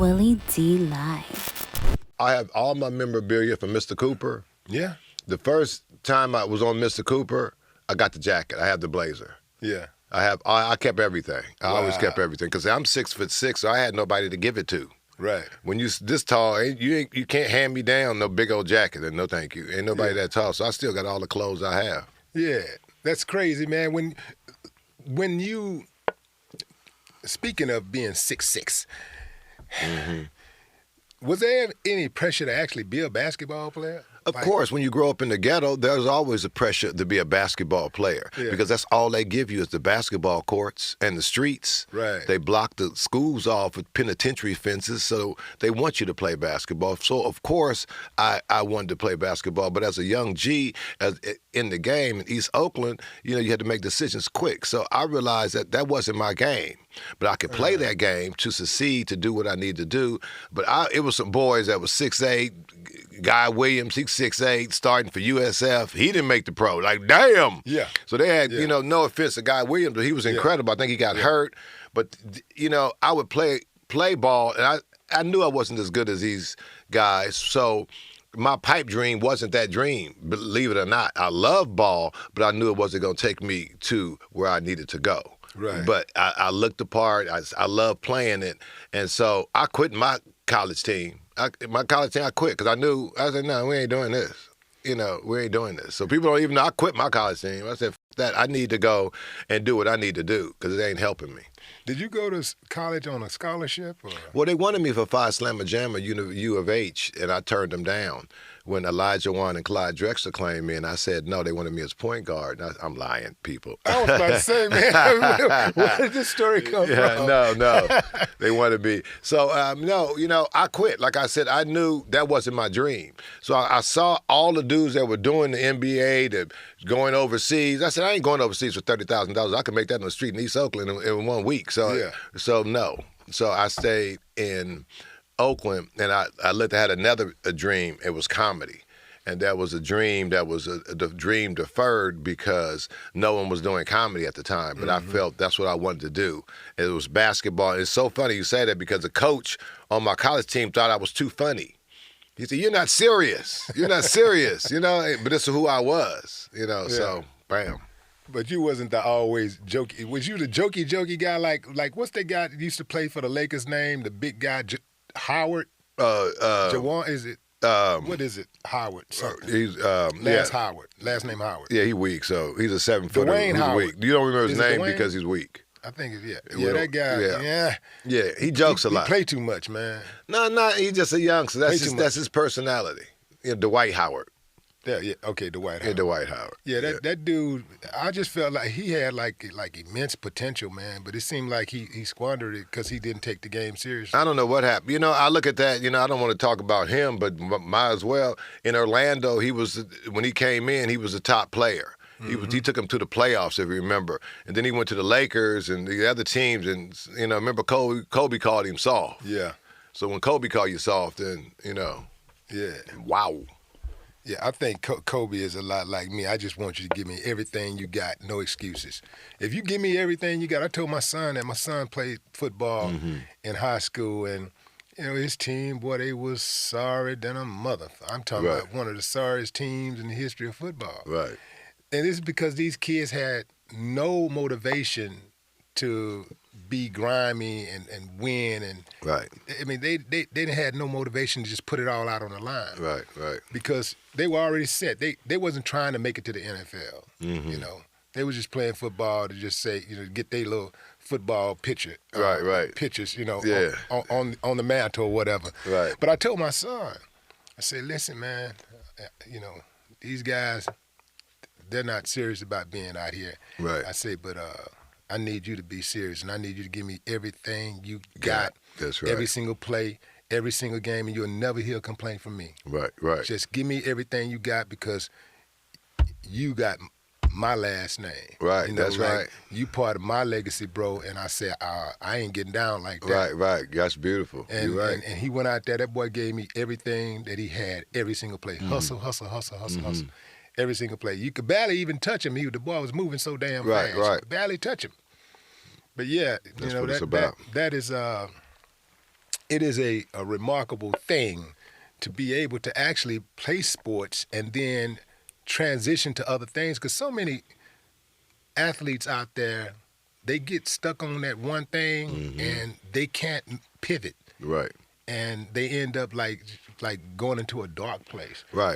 Willie D live. I have all my memorabilia from Mr. Cooper. Yeah. The first time I was on Mr. Cooper, I got the jacket. I had the blazer. Yeah. I kept everything. I always Wow. kept everything because I'm 6'6", so I had nobody to give it to. Right. When you this tall, you can't hand me down no big old jacket, and no thank you. Ain't nobody that tall, so I still got all the clothes I have. Yeah. That's crazy, man. When you, speaking of being 6'6", was there any pressure to actually be a basketball player? Of course, when you grow up in the ghetto, there's always a pressure to be a basketball player because that's all they give you is the basketball courts and the streets. Right. They block the schools off with penitentiary fences, so they want you to play basketball. So, of course, I wanted to play basketball, but as a young G in the game in East Oakland, you had to make decisions quick. So I realized that wasn't my game, but I could play that game to succeed, to do what I need to do. But it was some boys that was 6'8", Guy Williams, he's 6'8", starting for USF. He didn't make the pro. Like, damn. Yeah. So they had, no offense to Guy Williams, but he was incredible. I think he got hurt. But, I would play ball, and I knew I wasn't as good as these guys. So my pipe dream wasn't that dream, believe it or not. I love ball, but I knew it wasn't going to take me to where I needed to go. Right. But I looked the part. I loved playing it. And so I quit my college team. I quit because I said, no, we ain't doing this. We ain't doing this. So people don't even know I quit my college team. I said, F that. I need to go and do what I need to do because it ain't helping me. Did you go to college on a scholarship? Or? Well, they wanted me for Phi Slamma Jamma, U of H, and I turned them down. When Elijah Wan and Clyde Drexler claimed me, and I said no, they wanted me as point guard. And I'm lying, people. I was about to say, man, where did this story come from? No, they wanted me. So no, I quit. Like I said, I knew that wasn't my dream. So I saw all the dudes that were doing the NBA, that going overseas. I said I ain't going overseas for $30,000. I could make that on the street in East Oakland in 1 week. So no. So I stayed in Oakland, and I had another dream. It was comedy. And that was a dream that was a dream deferred because no one was doing comedy at the time. But I felt that's what I wanted to do. It was basketball. It's so funny you say that because the coach on my college team thought I was too funny. He said, "You're not serious. You're not serious." But this is who I was. So bam. But you wasn't the always jokey. Was you the jokey guy? Like what's that guy that used to play for the Lakers name? The big guy, Howard. Jawan, is it? What is it? Howard. Something. He's Howard. Last name Howard. Yeah, he's weak. So he's a 7-footer. Dwayne Howard. Weak. You don't remember his name Dwayne? because he's weak. I think it's that guy. Yeah, he jokes a lot. He play too much, man. No, he's just a youngster. That's his personality. Dwight Howard. Yeah. Okay, Dwight Howard. Yeah, Dwight Howard. Yeah, that dude. I just felt like he had like immense potential, man. But it seemed like he squandered it because he didn't take the game seriously. I don't know what happened. I look at that. I don't want to talk about him, but might as well. In Orlando, when he came in, he was a top player. He took him to the playoffs, if you remember, and then he went to the Lakers and the other teams. And remember Kobe called him soft. Yeah. So when Kobe called you soft, then Yeah. Wow. Yeah, I think Kobe is a lot like me. I just want you to give me everything you got, no excuses. If you give me everything you got, I told my son that my son played football in high school, and his team, boy, they was sorry than a mother. I'm talking about one of the sorriest teams in the history of football. Right. And it's because these kids had no motivation to be grimy and win, and I mean they had no motivation to just put it all out on the line. Right. Because they were already set. They wasn't trying to make it to the NFL. They were just playing football to just say, get their little football picture. Pictures, on the mantle or whatever. Right. But I told my son, I said, listen, man, these guys, they're not serious about being out here. Right. I say, but I need you to be serious, and I need you to give me everything you got. That's right. Every single play, every single game, and you'll never hear a complaint from me. Right. Just give me everything you got because you got my last name. Right, that's right. You part of my legacy, bro, and I said, I ain't getting down like that. Right. That's beautiful. And, You're right. And he went out there, that boy gave me everything that he had, every single play. Hustle. Every single play. You could barely even touch him. The ball was moving so damn fast. You could barely touch him. But yeah, that's what it's about. That is it is a remarkable thing to be able to actually play sports and then transition to other things, because so many athletes out there, they get stuck on that one thing and they can't pivot. Right. And they end up like going into a dark place. Right.